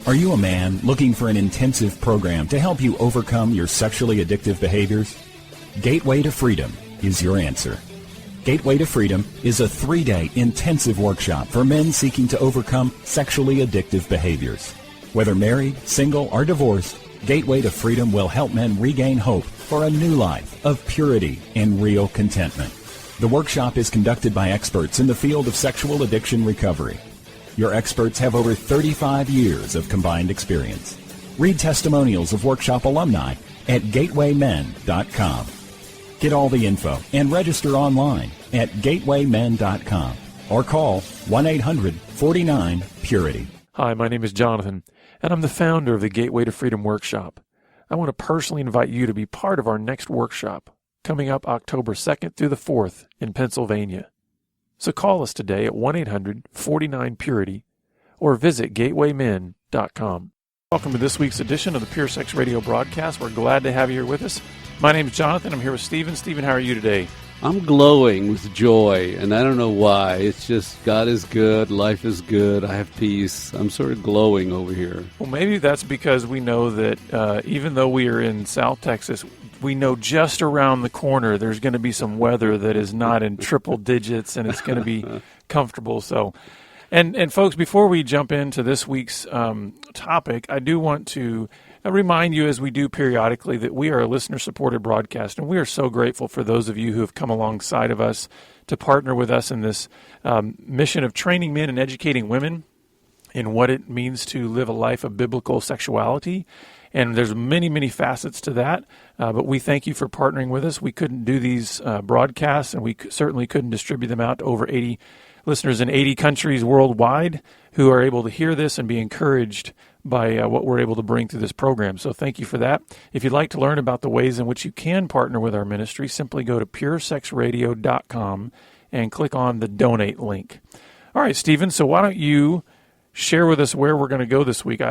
Are you a man looking for an intensive program to help you overcome your sexually addictive behaviors? Gateway to Freedom is your answer. Gateway to Freedom is a 3-day intensive workshop for men seeking to overcome sexually addictive behaviors. Whether married, single, or divorced, Gateway to Freedom will help men regain hope for a new life of purity and real contentment. The workshop is conducted by experts in the field of sexual addiction recovery. Your experts have over 35 years of combined experience. Read testimonials of workshop alumni at gatewaymen.com. Get all the info and register online at gatewaymen.com or call 1-800-49-PURITY. Hi, my name is Jonathan, and I'm the founder of the Gateway to Freedom Workshop. I want to personally invite you to be part of our next workshop, coming up October 2nd through the 4th in Pennsylvania. So call us today at 1-800-49-PURITY or visit gatewaymen.com. Welcome to this week's edition of the Pure Sex Radio broadcast. We're glad to have you here with us. My name is Jonathan. I'm here with Stephen. Stephen, how are you today? I'm glowing with joy, and I don't know why. It's just God is good, life is good, I have peace. I'm sort of glowing over here. Well, maybe that's because we know that even though we are in South Texas, we know just around the corner there's going to be some weather that is not in triple digits, and it's going to be comfortable. So, and folks, before we jump into this week's topic, I do want to remind you, as we do periodically, that we are a listener-supported broadcast, and we are so grateful for those of you who have come alongside of us to partner with us in this mission of training men and educating women in what it means to live a life of biblical sexuality. And there's many, many facets to that, but we thank you for partnering with us. We couldn't do these broadcasts, and we certainly couldn't distribute them out to over 80 listeners in 80 countries worldwide who are able to hear this and be encouraged by what we're able to bring through this program. So thank you for that. If you'd like to learn about the ways in which you can partner with our ministry, simply go to puresexradio.com and click on the donate link. All right, Stephen, so why don't you share with us where we're going to go this week?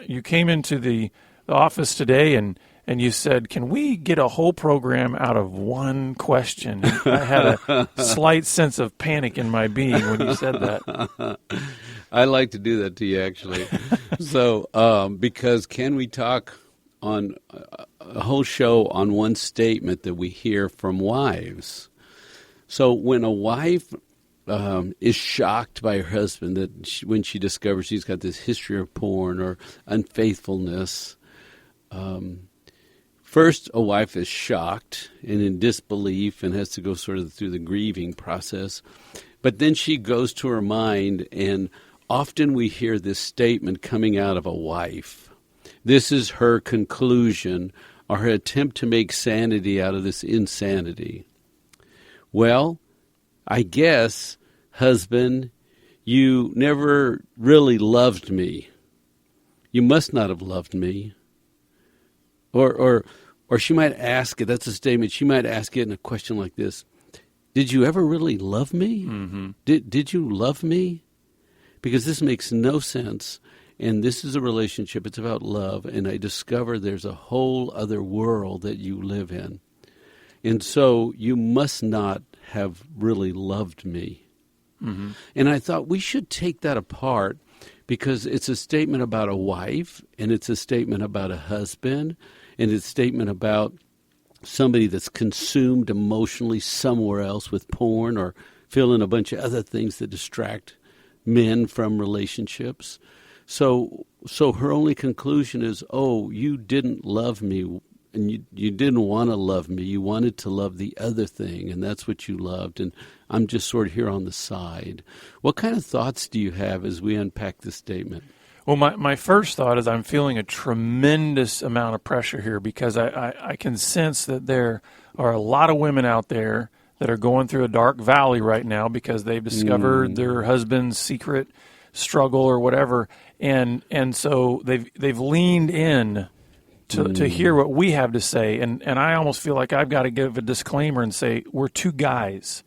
You came into the office today and you said, can we get a whole program out of one question? I had a slight sense of panic in my being when you said that. I like to do that to you, actually. So, because can we talk on a whole show on one statement that we hear from wives? So when a wife is shocked by her husband when she discovers he's got this history of porn or unfaithfulness, first a wife is shocked and in disbelief and has to go sort of through the grieving process. But then she goes to her mind, and often we hear this statement coming out of a wife. This is her conclusion or her attempt to make sanity out of this insanity. Well, I guess, husband, you never really loved me. You must not have loved me. Or she might ask it, that's a statement, she might ask it in a question like this. Did you ever really love me? Mm-hmm. Did you love me? Because this makes no sense, and this is a relationship, it's about love, and I discover there's a whole other world that you live in. And so you must not have really loved me. Mm-hmm. And I thought we should take that apart because it's a statement about a wife, and it's a statement about a husband, and it's a statement about somebody that's consumed emotionally somewhere else with porn or fill in a bunch of other things that distract men from relationships. So her only conclusion is, oh, you didn't love me, and you didn't want to love me. You wanted to love the other thing, and that's what you loved, and I'm just sort of here on the side. What kind of thoughts do you have as we unpack this statement? Well, my first thought is I'm feeling a tremendous amount of pressure here because I can sense that there are a lot of women out there that are going through a dark valley right now because they've discovered their husband's secret struggle or whatever, and so they've leaned in to hear what we have to say, and I almost feel like I've got to give a disclaimer and say we're two guys.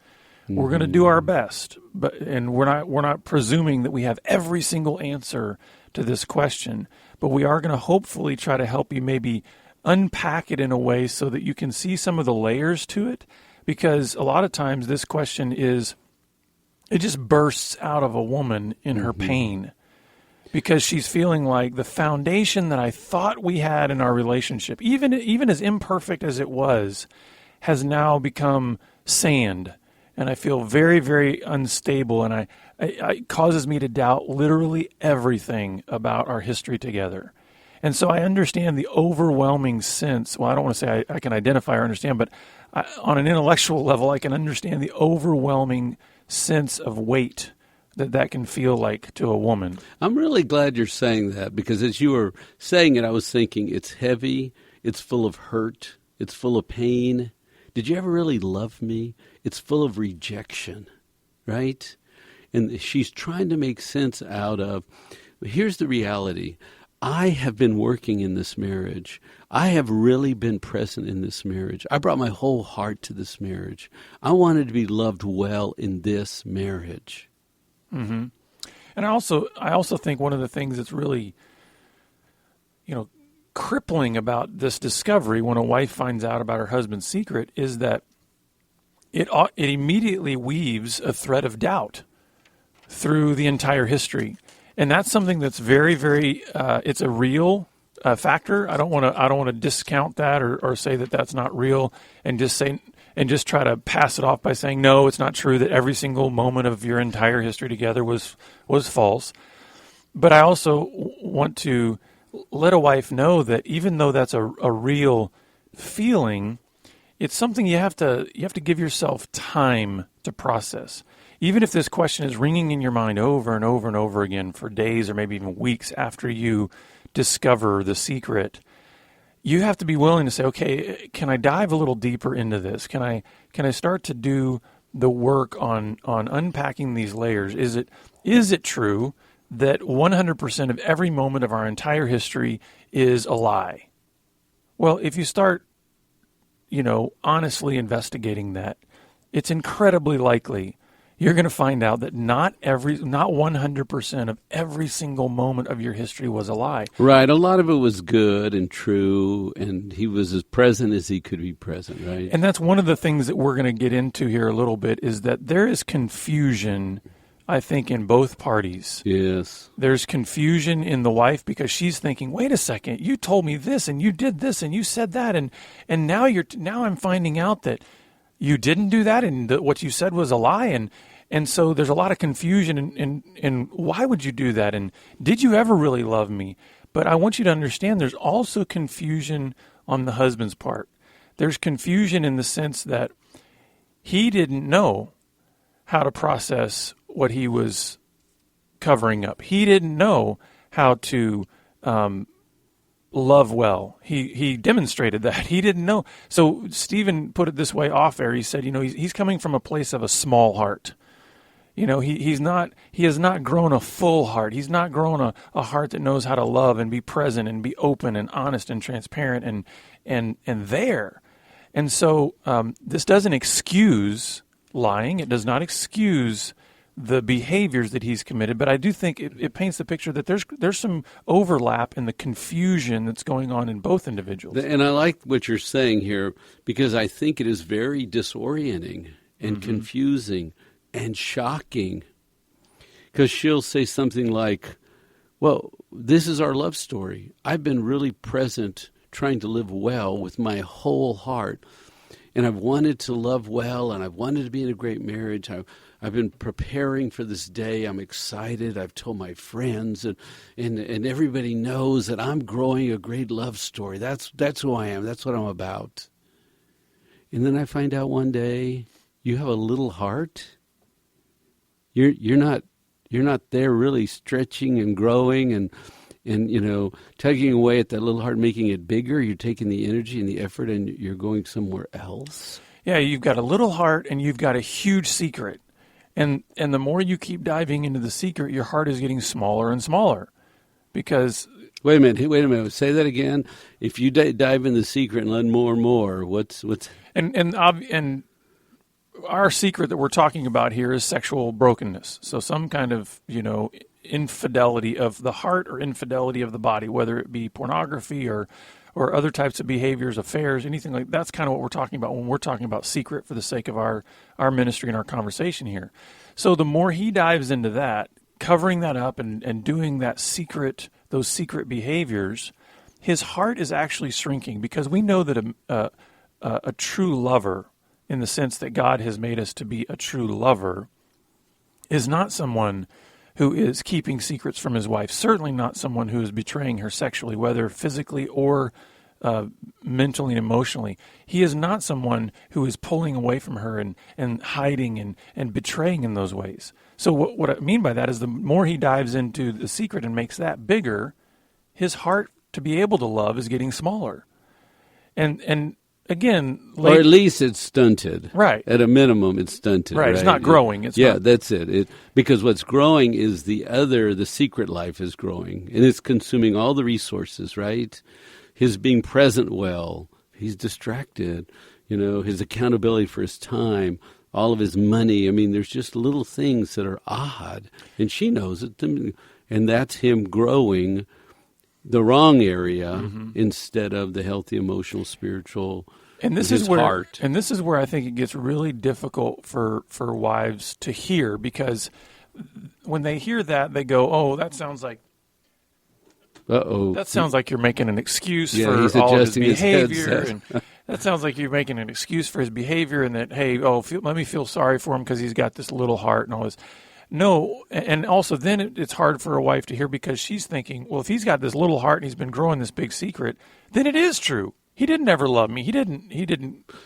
We're going to do our best, and we're not presuming that we have every single answer to this question, but we are going to hopefully try to help you maybe unpack it in a way so that you can see some of the layers to it, because a lot of times this question it just bursts out of a woman in her pain. because she's feeling like the foundation that I thought we had in our relationship, even as imperfect as it was, has now become sand. And I feel very, very unstable, and it causes me to doubt literally everything about our history together. And so I understand the overwhelming sense. Well, I don't want to say I can identify or understand, but on an intellectual level, I can understand the overwhelming sense of weight that can feel like to a woman. I'm really glad you're saying that, because as you were saying it, I was thinking it's heavy, it's full of hurt, it's full of pain. Did you ever really love me? It's full of rejection, right? And she's trying to make sense out of, here's the reality. I have been working in this marriage. I have really been present in this marriage. I brought my whole heart to this marriage. I wanted to be loved well in this marriage. Mm-hmm. And I also think one of the things that's really, crippling about this discovery when a wife finds out about her husband's secret is that it immediately weaves a thread of doubt through the entire history. And that's something that's very, very, it's a real factor. I don't want to discount that or say that that's not real and just try to pass it off by saying, no, it's not true that every single moment of your entire history together was false. But I also want to let a wife know that even though that's a real feeling, it's something you have to give yourself time to process. Even if this question is ringing in your mind over and over and over again for days or maybe even weeks after you discover the secret, you have to be willing to say, okay, can I dive a little deeper into this? Can I start to do the work on unpacking these layers? Is it true that 100% of every moment of our entire history is a lie? Well, if you start, honestly investigating that, it's incredibly likely you're going to find out that not 100% of every single moment of your history was a lie. Right. A lot of it was good and true, and he was as present as he could be present, right? And that's one of the things that we're going to get into here a little bit, is that there is confusion, I think, in both parties. Yes. There's confusion in the wife because she's thinking, wait a second, you told me this and you did this and you said that, and now I'm finding out that you didn't do that, and what you said was a lie, and so there's a lot of confusion in why would you do that, and did you ever really love me? But I want you to understand there's also confusion on the husband's part. There's confusion in the sense that he didn't know how to process what he was covering up. He didn't know how to love well. He demonstrated that. He didn't know. So Stephen put it this way off air. He said, he's coming from a place of a small heart. He has not grown a full heart. He's not grown a heart that knows how to love and be present and be open and honest and transparent and there. And so this doesn't excuse lying. It does not excuse the behaviors that he's committed, but I do think it paints the picture that there's some overlap in the confusion that's going on in both individuals. And I like what you're saying here, because I think it is very disorienting and confusing and shocking, because she'll say something like, well, this is our love story. I've been really present, trying to live well with my whole heart, and I've wanted to love well, and I've wanted to be in a great marriage. I've been preparing for this day. I'm excited. I've told my friends, and everybody knows that I'm growing a great love story. That's who I am. That's what I'm about. And then I find out one day, you have a little heart. You're not there really stretching and growing and tugging away at that little heart, making it bigger. You're taking the energy and the effort, and you're going somewhere else. Yeah, you've got a little heart, and you've got a huge secret. And the more you keep diving into the secret, your heart is getting smaller and smaller, because... Wait a minute. Say that again. If you dive in the secret and learn more and more, what's... And our secret that we're talking about here is sexual brokenness. So some kind of, infidelity of the heart or infidelity of the body, whether it be pornography or other types of behaviors, affairs, anything like that. That's kind of what we're talking about when we're talking about secret for the sake of our ministry and our conversation here. So the more he dives into that, covering that up and doing those secret behaviors, his heart is actually shrinking, because we know that a true lover, in the sense that God has made us to be a true lover, is not someone who is keeping secrets from his wife, certainly not someone who is betraying her sexually, whether physically or mentally and emotionally. He is not someone who is pulling away from her and hiding and betraying in those ways. So what I mean by that is, the more he dives into the secret and makes that bigger, his heart to be able to love is getting smaller. And again, or at least it's stunted. Right. At a minimum, it's stunted. Right. It's not growing. That's it. Because what's growing is the secret life is growing, and it's consuming all the resources, right? His being present well, he's distracted, his accountability for his time, all of his money. I mean, there's just little things that are odd, and she knows it. And that's him growing the wrong area instead of the healthy, emotional, spiritual, and this his is where heart. And this is where I think it gets really difficult for wives to hear, because when they hear that, they go, "Oh, that sounds like you're making an excuse for all of his behavior." And that sounds like you're making an excuse for his behavior, and that, hey, let me feel sorry for him because he's got this little heart and all this. No, and also then it's hard for a wife to hear, because she's thinking, well, if he's got this little heart and he's been growing this big secret, then it is true. He didn't ever love me. He didn't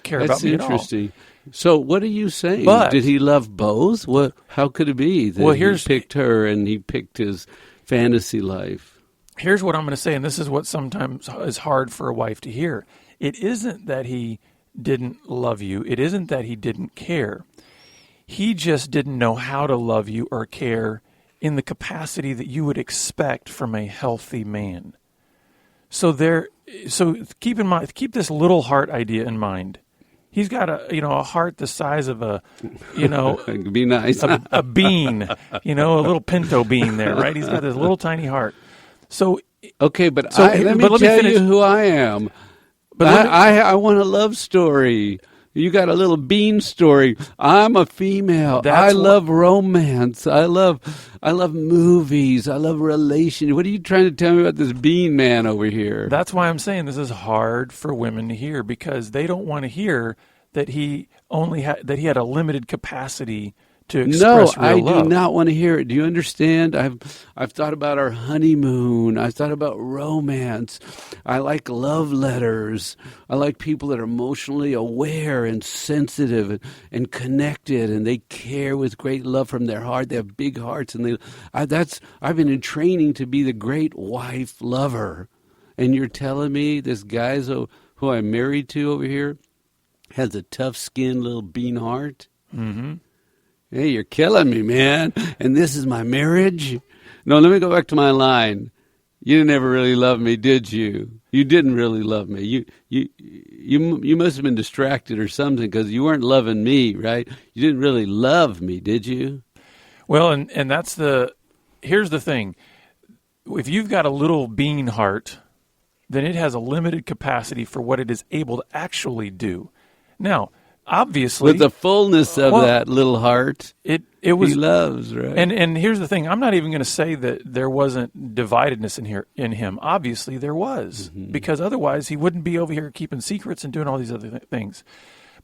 care about me at all. That's interesting. So what are you saying? But, did he love both? How could it be that he picked her and he picked his fantasy life? Here's what I'm going to say, and this is what sometimes is hard for a wife to hear. It isn't that he didn't love you. It isn't that he didn't care. He just didn't know how to love you or care in the capacity that you would expect from a healthy man. So keep this little heart idea in mind. He's got a heart the size of be nice. a bean, a little pinto bean there, right? He's got this little tiny heart. So okay, let me tell you who I am. But I want a love story. You got a little bean story. I'm a female. I love romance. I love movies. I love relations. What are you trying to tell me about this bean man over here? That's why I'm saying this is hard for women to hear, because they don't want to hear that he had a limited capacity to express real love. No, I do not want to hear it. Do you understand? I've thought about our honeymoon. I've thought about romance. I like love letters. I like people that are emotionally aware and sensitive and connected, and they care with great love from their heart. They have big hearts, and I've been in training to be the great wife lover. And you're telling me this guy who I'm married to over here has a tough-skinned little bean heart? Mm-hmm. Hey, you're killing me, man. And this is my marriage? No, let me go back to my line. You never really loved me, did you? You didn't really love me. You must have been distracted or something, because you weren't loving me, right? You didn't really love me, did you? Well, and here's the thing. If you've got a little bean heart, then it has a limited capacity for what it is able to actually do. Now, obviously, with the fullness of that little heart, it was, he loves, right? And here's the thing: I'm not even going to say that there wasn't dividedness in him. Obviously, there was, because otherwise he wouldn't be over here keeping secrets and doing all these other things.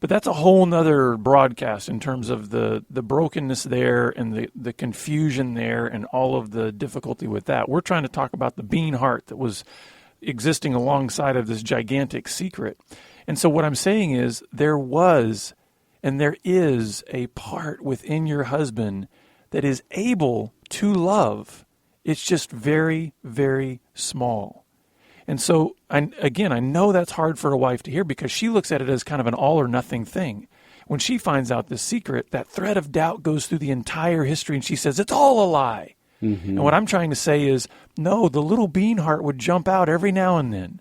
But that's a whole nother broadcast in terms of the brokenness there and the confusion there and all of the difficulty with that. We're trying to talk about the bean heart that was existing alongside of this gigantic secret. And so what I'm saying is there was and there is a part within your husband that is able to love. It's just very, very small. And so, I know that's hard for a wife to hear, because she looks at it as kind of an all or nothing thing. When she finds out this secret, that thread of doubt goes through the entire history, and she says, it's all a lie. Mm-hmm. And what I'm trying to say is, no, the little bean heart would jump out every now and then.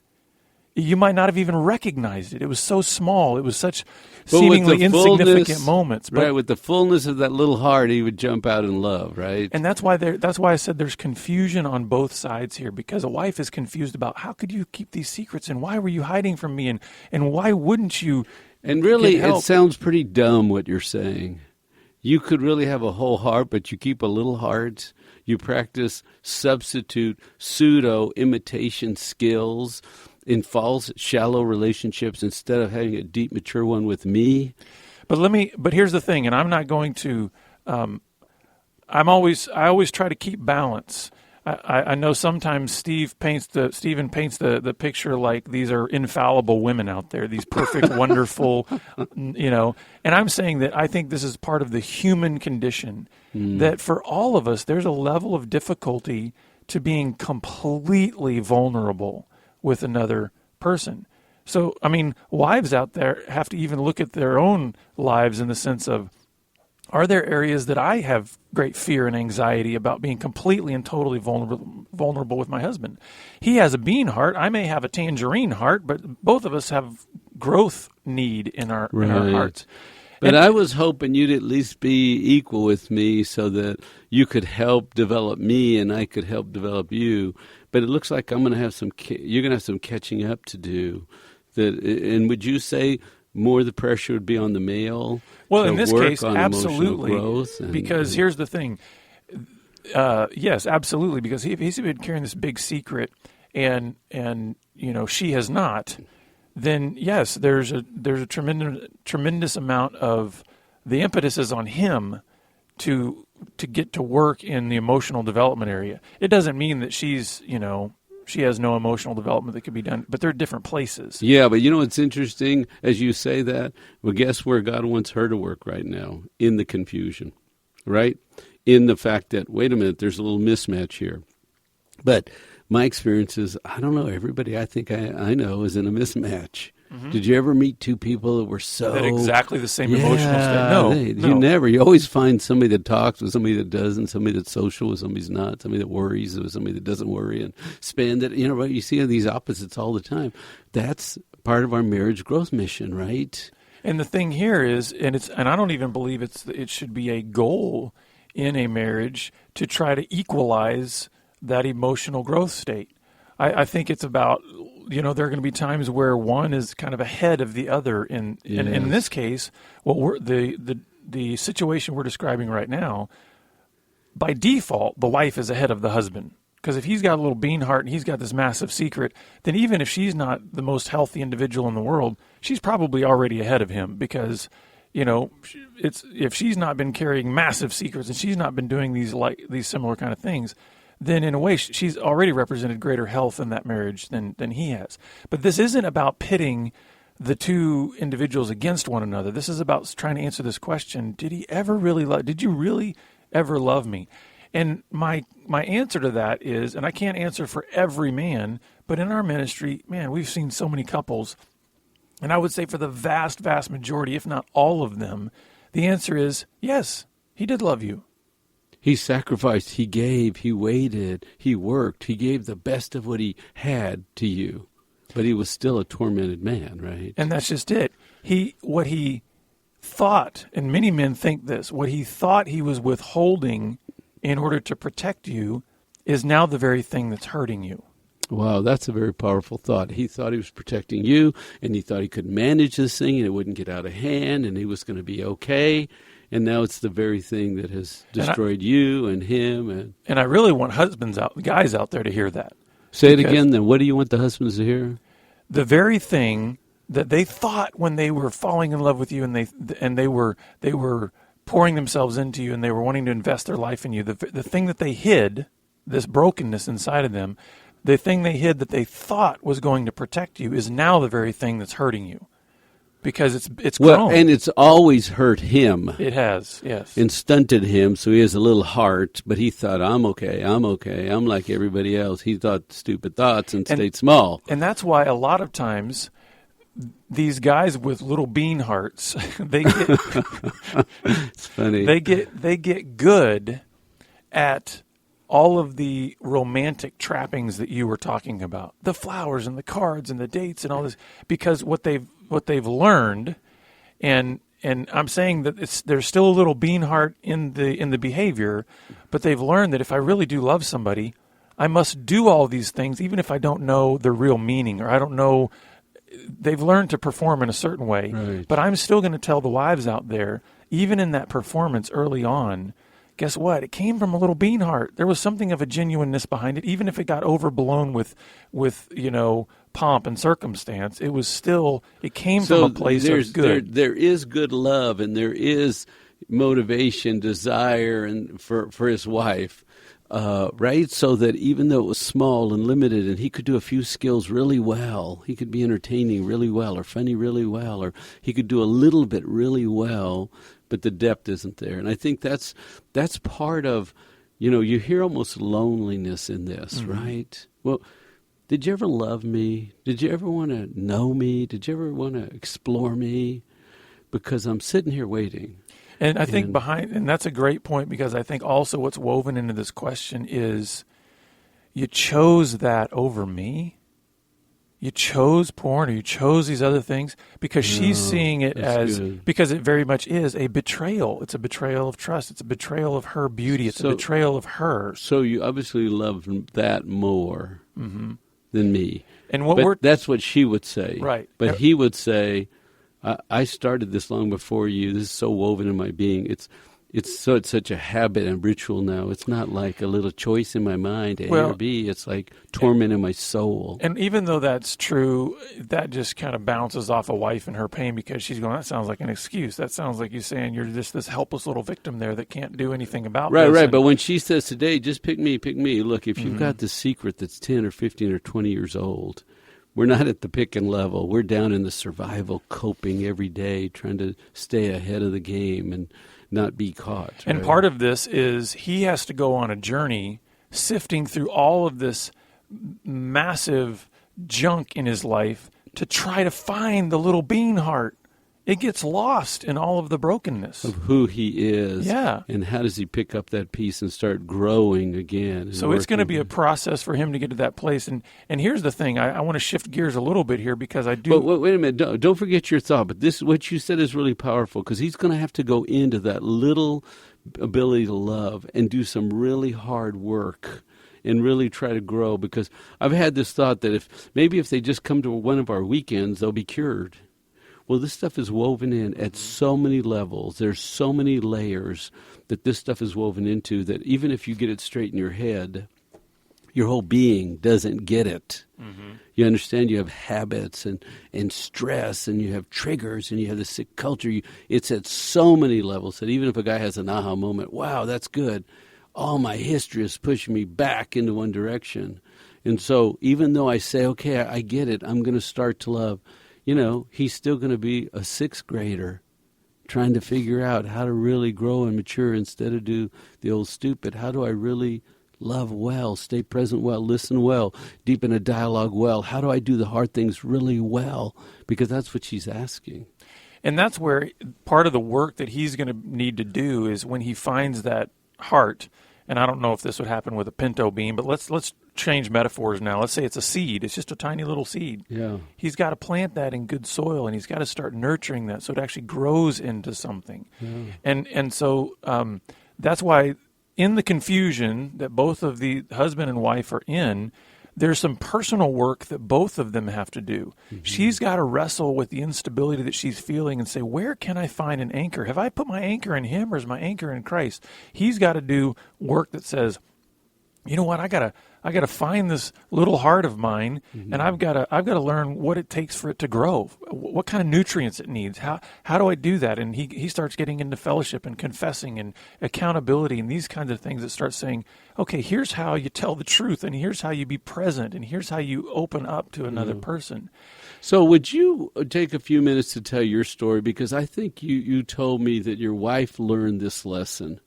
You might not have even recognized it. It was so small. It was such seemingly insignificant moments. But, right, with the fullness of that little heart, he would jump out in love, right? And that's why I said there's confusion on both sides here, because a wife is confused about, how could you keep these secrets, and why were you hiding from me, and why wouldn't you? And really, it sounds pretty dumb what you're saying. You could really have a whole heart, but you keep a little heart. You practice substitute, pseudo imitation skills in false, shallow relationships instead of having a deep, mature one with me. But here's the thing, and I'm not going to. I always try to keep balance. I know sometimes Stephen paints the picture like these are infallible women out there, these perfect, wonderful, And I'm saying that I think this is part of the human condition. That for all of us, there's a level of difficulty to being completely vulnerable with another person. So, I mean, wives out there have to even look at their own lives in the sense of, are there areas that I have great fear and anxiety about being completely and totally vulnerable with my husband? He has a bean heart. I may have a tangerine heart, but both of us have growth need in our hearts. But I was hoping you'd at least be equal with me so that you could help develop me and I could help develop you. But it looks like you're going to have some catching up to do. And would you say more the pressure would be on the male? Well, in this case, absolutely. Because here's the thing. Yes, absolutely. Because he's been carrying this big secret, and she has not. Then yes, there's a tremendous amount of the impetus is on him to get to work in the emotional development area. It doesn't mean that she has no emotional development that could be done, but they're different places. Yeah, but it's interesting as you say that. Well, guess where God wants her to work right now? In the confusion, right? In the fact that, wait a minute, there's a little mismatch here. But my experience is, I don't know, everybody I think I know is in a mismatch. Mm-hmm. Did you ever meet two people that were that exactly the same emotional state? No. You never. You always find somebody that talks with somebody that doesn't, somebody that's social with somebody that's not, somebody that worries with somebody that doesn't worry, and spend it. You see these opposites all the time. That's part of our marriage growth mission, right? And the thing here is, and I don't even believe it should be a goal in a marriage to try to equalize that emotional growth state. I think it's about, there are going to be times where one is kind of ahead of the other. And in this case, the situation we're describing right now, by default, the wife is ahead of the husband. Because if he's got a little bean heart and he's got this massive secret, then even if she's not the most healthy individual in the world, she's probably already ahead of him. Because, if she's not been carrying massive secrets and she's not been doing these similar kind of things, then in a way she's already represented greater health in that marriage than he has. But this isn't about pitting the two individuals against one another. This is about trying to answer this question: did you really ever love me? And my answer to that is, and I can't answer for every man, but in our ministry, man, we've seen so many couples, and I would say for the vast, vast majority, if not all of them, the answer is yes, he did love you. He sacrificed, he gave, he waited, he worked, he gave the best of what he had to you. But he was still a tormented man, right? And that's just it. What he thought, and many men think this, what he thought he was withholding in order to protect you is now the very thing that's hurting you. Wow, that's a very powerful thought. He thought he was protecting you, and he thought he could manage this thing, and it wouldn't get out of hand, and he was going to be okay. And now it's the very thing that has destroyed you and him. And I really want guys out there to hear that. Say it again, then. What do you want the husbands to hear? The very thing that they thought when they were falling in love with you and they were pouring themselves into you and they were wanting to invest their life in you, the thing that they hid, this brokenness inside of them, the thing they hid that they thought was going to protect you is now the very thing that's hurting you. Because it's grown. And it's always hurt him. It has, yes. And stunted him, so he has a little heart, but he thought, I'm okay, I'm like everybody else. He thought stupid thoughts and stayed small. And that's why a lot of times these guys with little bean hearts, they get it's funny. They get good at all of the romantic trappings that you were talking about. The flowers and the cards and the dates and all this, because what they've learned, and I'm saying that there's still a little bean heart in the behavior, but they've learned that if I really do love somebody, I must do all these things, even if I don't know the real meaning or I don't know. They've learned to perform in a certain way, right. But I'm still going to tell the wives out there, even in that performance early on, guess what? It came from a little bean heart. There was something of a genuineness behind it, even if it got overblown with pomp and circumstance. It was still, it came from a place of good. There is good love, and there is motivation, desire, and for his wife. Right? So that even though it was small and limited and he could do a few skills really well, he could be entertaining really well or funny really well, or he could do a little bit really well, but the depth isn't there. And I think that's part of, you hear almost loneliness in this, right? Well, did you ever love me? Did you ever want to know me? Did you ever want to explore me? Because I'm sitting here waiting. And I think and that's a great point, because I think also what's woven into this question is you chose that over me. You chose porn, or you chose these other things because she's seeing it as, because it very much is a betrayal. It's a betrayal of trust. It's a betrayal of her beauty. It's a betrayal of her. So you obviously love that more than me. And that's what she would say. Right. But he would say, I started this long before you. This is so woven in my being. It's such a habit and ritual now. It's not like a little choice in my mind, A or B. It's like torment in my soul. And even though that's true, that just kind of bounces off a wife and her pain, because she's going, that sounds like an excuse. That sounds like you saying you're just this helpless little victim there that can't do anything about this. Right. But when she says today, just pick me. Look, if you've got the secret that's 10 or 15 or 20 years old, we're not at the picking level. We're down in the survival, coping every day, trying to stay ahead of the game and not be caught. And part of this is he has to go on a journey sifting through all of this massive junk in his life to try to find the little bean heart. It gets lost in all of the brokenness of who he is. Yeah. And how does he pick up that piece and start growing again? So it's going to be a process for him to get to that place. And here's the thing. I want to shift gears a little bit here, because I do. But wait a minute. Don't forget your thought. But this, what you said, is really powerful, because he's going to have to go into that little ability to love and do some really hard work and really try to grow. Because I've had this thought that if they just come to one of our weekends, they'll be cured. Well, this stuff is woven in at so many levels. There's so many layers that this stuff is woven into, that even if you get it straight in your head, your whole being doesn't get it. You understand? You have habits and stress, and you have triggers, and you have the sick culture. It's at so many levels that even if a guy has an aha moment, wow, that's good, all my history is pushing me back into one direction. And so even though I say, okay, I get it, I'm going to start to love, he's still going to be a sixth grader trying to figure out how to really grow and mature instead of do the old stupid. How do I really love well, stay present well, listen well, deepen a dialogue well? How do I do the hard things really well? Because that's what she's asking. And that's where part of the work that he's going to need to do is when he finds that heart. And I don't know if this would happen with a pinto bean, but let's change metaphors now. Let's say it's a seed. It's just a tiny little seed. Yeah. He's got to plant that in good soil, and he's got to start nurturing that so it actually grows into something. Yeah. And so that's why in the confusion that both of the husband and wife are in, there's some personal work that both of them have to do. She's got to wrestle with the instability that she's feeling and say, where can I find an anchor? Have I put my anchor in him, or is my anchor in Christ? He's got to do work that says, you know what, I gotta find this little heart of mine, and I've gotta learn what it takes for it to grow, what kind of nutrients it needs. How do I do that? And he starts getting into fellowship and confessing and accountability and these kinds of things that start saying, okay, here's how you tell the truth, and here's how you be present, and here's how you open up to another person. So would you take a few minutes to tell your story? Because I think you told me that your wife learned this lesson.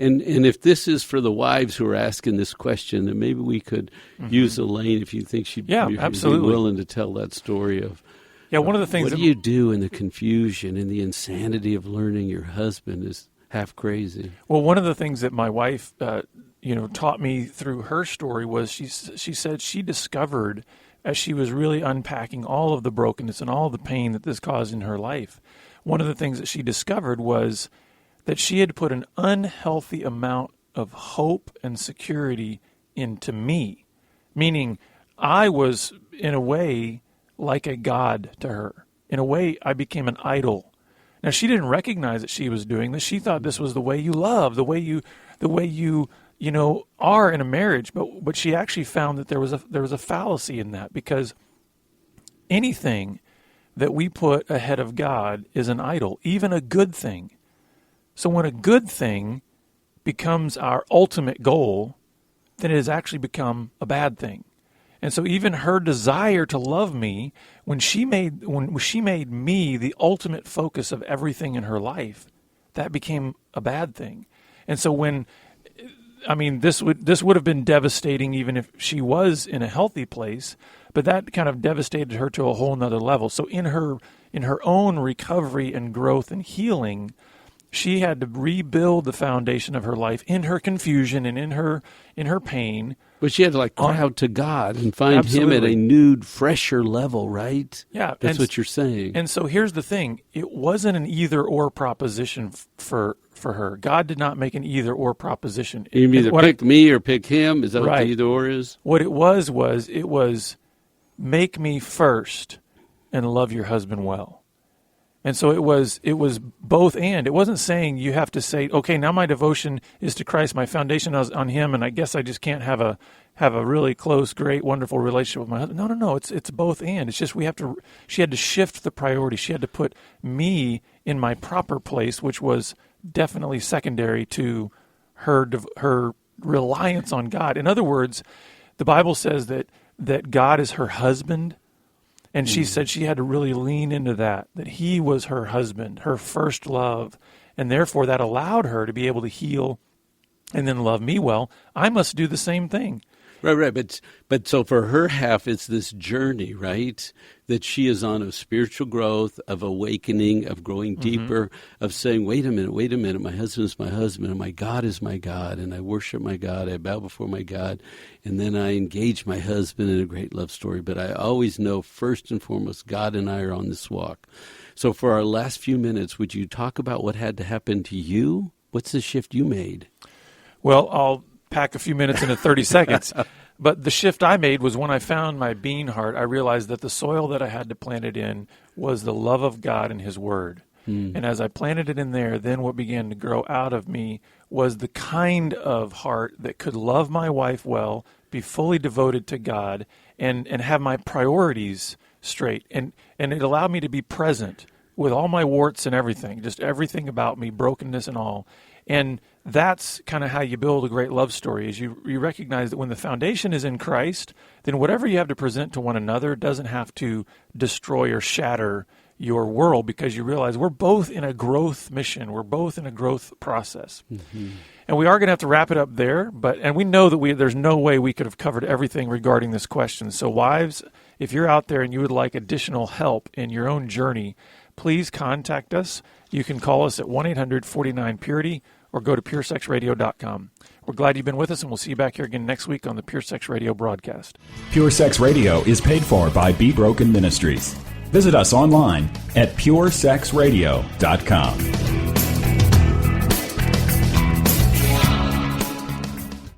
And if this is for the wives who are asking this question, then maybe we could use Elaine if you think she'd be willing to tell that story of. Yeah, one of the things. What do you do in the confusion and the insanity of learning your husband is half crazy? Well, one of the things that my wife, taught me through her story was she said she discovered, as she was really unpacking all of the brokenness and all the pain that this caused in her life, one of the things that she discovered was that she had put an unhealthy amount of hope and security into me, meaning I was, in a way, like a god to her. In a way, I became an idol. Now, she didn't recognize that she was doing this. She thought this was the way you love, the way you are in a marriage. But she actually found that there was a fallacy in that, because anything that we put ahead of God is an idol, even a good thing. So when a good thing becomes our ultimate goal, then it has actually become a bad thing. And so even her desire to love me, when she made me the ultimate focus of everything in her life, that became a bad thing. And so this would have been devastating even if she was in a healthy place, but that kind of devastated her to a whole nother level. So in her own recovery and growth and healing, she had to rebuild the foundation of her life in her confusion and in her pain. But she had to cry out to God and find Absolutely. Him at a new, fresher level, right? Yeah. That's what you're saying. And so here's the thing. It wasn't an either-or proposition for her. God did not make an either-or proposition. You either pick me or pick Him? Is that what the either-or is? What it was make me first and love your husband well. And so it was both and. It wasn't saying you have to say, okay, now my devotion is to Christ, my foundation is on Him, and I guess I just can't have a really close, great, wonderful relationship with my husband. No. It's both and. It's just she had to shift the priority. She had to put me in my proper place, which was definitely secondary to her reliance on God. In other words, the Bible says that God is her husband. And she said she had to really lean into that He was her husband, her first love. And therefore that allowed her to be able to heal and then love me well. I must do the same thing. Right. But so for her half, it's this journey, right? That she is on of spiritual growth, of awakening, of growing deeper, of saying, wait a minute, my husband is my husband, and my God is my God, and I worship my God, I bow before my God, and then I engage my husband in a great love story. But I always know, first and foremost, God and I are on this walk. So for our last few minutes, would you talk about what had to happen to you? What's the shift you made? Well, I'll pack a few minutes into 30 seconds. But the shift I made was when I found my bean heart, I realized that the soil that I had to plant it in was the love of God and His Word. And as I planted it in there, then what began to grow out of me was the kind of heart that could love my wife well, be fully devoted to God, and have my priorities straight. And it allowed me to be present with all my warts and everything, just everything about me, brokenness and all. And that's kind of how you build a great love story, is you recognize that when the foundation is in Christ, then whatever you have to present to one another doesn't have to destroy or shatter your world, because you realize we're both in a growth mission. We're both in a growth process. And we are going to have to wrap it up there, and we know that there's no way we could have covered everything regarding this question. So wives, if you're out there and you would like additional help in your own journey, please contact us. You can call us at 1-800-49-PURITY or go to puresexradio.com. We're glad you've been with us, and we'll see you back here again next week on the Pure Sex Radio broadcast. Pure Sex Radio is paid for by Be Broken Ministries. Visit us online at puresexradio.com.